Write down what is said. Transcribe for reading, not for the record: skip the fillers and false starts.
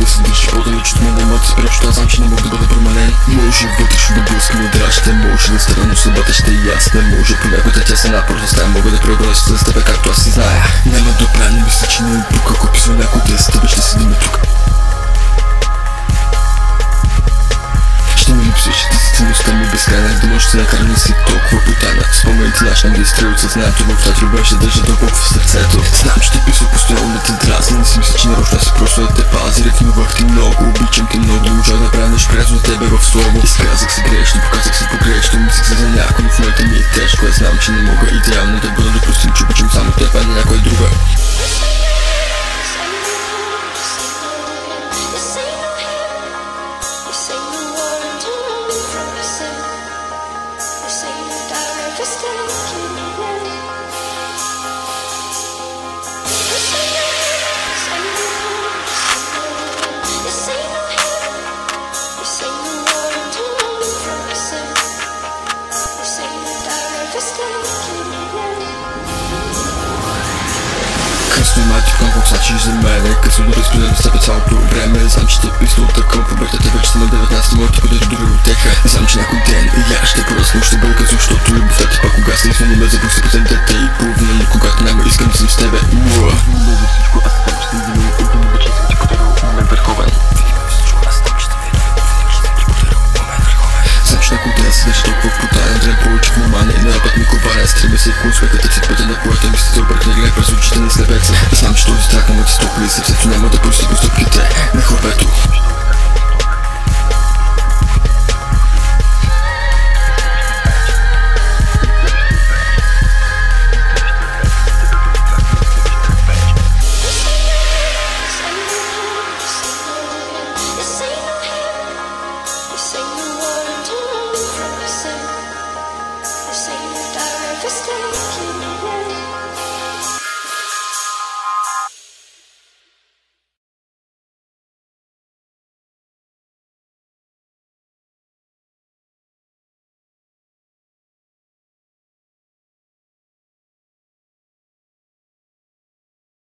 се държи по-далеч от мен, моята спира, защото аз знам, че не мога да бъда променен. Може вътрешно да блъскам от драща, може да странно съдбата ще е ясна, може понякога да тя се напросто стая, мога да преодоля с тебе, както аз си зная. Няма добра, не мисля, че не ми пука, ако писва някой ден с тебе, ще седим тук. Ще ми липсваш, ти си ценността ми безкрайна, да може да се накара не си толкова потайна. Спомените наш не ги изстрел от съзнанието, в тази любов ще държа дълбоко в сърцето. Знам, че ти писва постоянно да те дразни, не си мисля, че нарочно си просто да те пази. Рекнувах ти много, обичам те много, можа да правя нещо приятно за тебе в слово. Изказах се грешно, показах се погрешно, мислех се за някой, но в момента ми е тежко. Аз знам, че не мога идеално да бъда допустим, че обичам само теб, а не някоя друга. Късно има ти към какво значиш за мене, късно да разпределям с тебе цялото време. Знам, че те е писнал такъв, победата вече сте на 19, моята бъде дори отеха. Знам, че някой ден и аз ще пръсна, ще бъде късно, защото любовта ти пак кога сте не ме запусти по дете и половина, но когато няма искам да съм с тебе. Мога всичко, аз съм ще ти видя, и да вече съм ти подарил момент върховен. Знам, че някой ден се държа толкова потайна, трябва повече внимание, не работ ми коварен, стреби се и в успеха, тъци пътя на колата ми се объркне, гледай през очите на слепеца. Знам, че този страх на моите стопли, сърцето няма да прости постъпките.